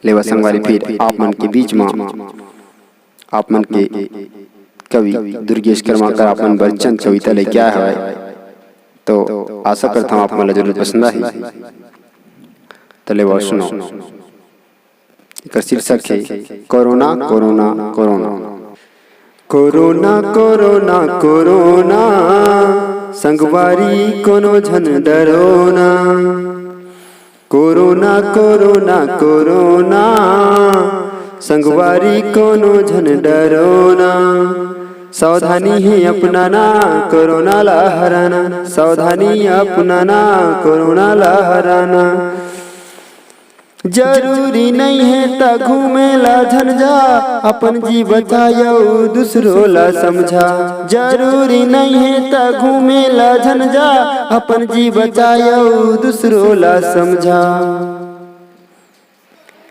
लेवा संगवारी फिर आप मन के बीच में आप मन के कवि दुर्गेश कर्माकर आप मन बरचंद कविता ले क्या है, तो आशा करता हूँ आप मन जरूर पसंद आई। तो लेवा सुनो, एक शीर्षक है corona corona corona. Corona corona corona संगवारी कोनो झन डरोना। कोरोना कोरोना कोरोना संगवारी कोनो झन डरोना। सावधानी है अपनाना कोरोना ला हराना। सावधानी अपनाना कोरोना ला हराना। जरूरी नहीं है त घूमेला झंझा अपन जी बचायो दूसरो ला समझा। जरूरी नहीं है त घूमेला झंझा अपन जी बचायो दूसरो ला समझा।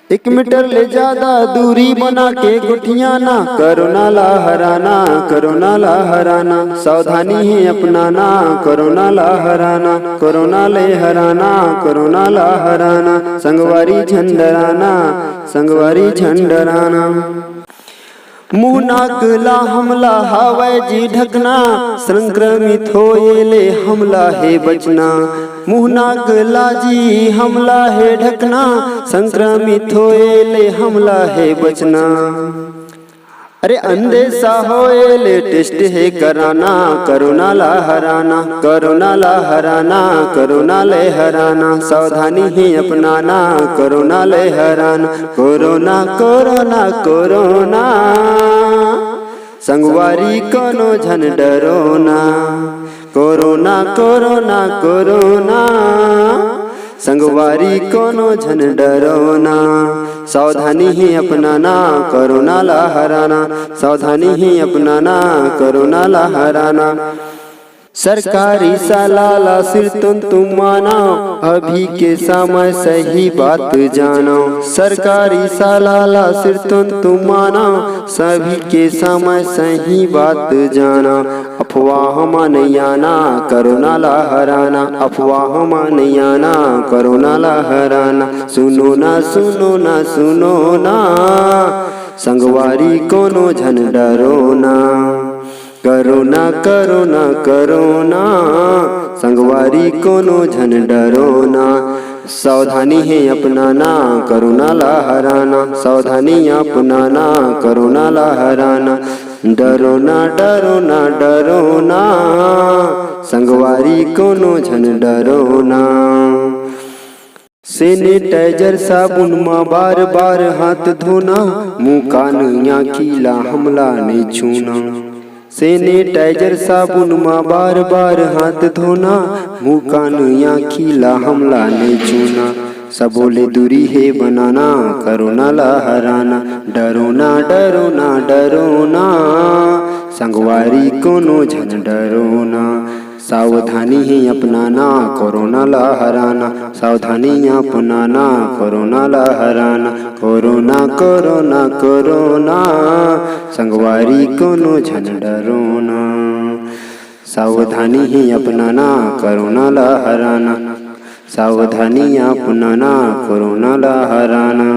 1 मीटर ले ज्यादा दूरी बना के गुठियां ना कोरोना ला हराना। कोरोना ला हराना। सावधानी है अपनाना कोरोना ला हराना। कोरोना ले हराना कोरोना ला हराना। संगवारी झंडराना संगवारी झंडराना। मुँह नाक ला हमला हवाई जी ढकना। संक्रमित होए ले हमला है बचना। मुँह नाक ला जी हमला है ढकना। संक्रमित होए ले हमला है बचना। अरे अंदेशा होए ले टेस्ट है कराना। कोरोना ला हराना। कोरोना ला हराना कोरोना ले हराना। सावधानी है अपनाना कोरोना ले हराना। कोरोना कोरोना कोरोना संगवारी कोनो झन डरोना। कोरोना कोरोना कोरोना संगवारी कोनो झन डरोना। सावधानी ही अपनाना कोरोना ला हराना। सावधानी ही अपनाना कोरोना ला हराना। सरकारी सालाला सिर तुम मानो अभी के समय सही बात जानो। सरकारी सालाला सिर तुम मानो सभी के समय सही बात जाना। अफवाह नहीं आना कोरोना ला हराना। अफवाह नहीं आना कोरोना ला हराना। सुनो ना सुनो ना सुनो ना संगवारी कोनो झन डरोना। कोरोना कोरोना कोरोना संगवारी कोनो झन डरोना। सावधानी है अपनाना कोरोना ला हराना। सावधानी अपनाना कोरोना ला हराना। डरोना डरोना डरोना संगवारी कोनो झन डरोना। सैनिटाइजर साबुन माँ बार बार हाथ धोना। मुँह कान आँखी ला हमला नहीं छूना। सैनिटाइजर साबुन माँ बार बार हाथ धोना। मुँह कान आँखी ला हमला नहीं छूना। सबोले दूरी है बनाना कोरोना ला हराना। डरोना डरोना डरोना संगवारी कोनो झन डरोना। सावधानी है अपनाना कोरोना ला हराना। सावधानी अपनाना कोरोना ला हराना। कोरोना कोरोना कोरोना संगवारी कोनो झन डरोना। सावधानी है अपनाना कोरोना ला हराना। सावधानी अपनाना कोरोना ला हराना।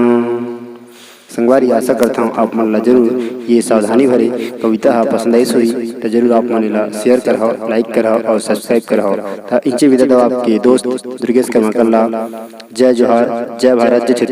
संगवारी आशा करता हूँ आप मन ला जरूर ये सावधानी भरे कविता हा पसंद आई हुई तो जरूर आप मन ला शेयर करहो, लाइक करहो और सब्सक्राइब करहो। था इंचे विदा दो आपके दोस्त दुर्गेश कर्माकर ला। जय जोहार जय भारत जय।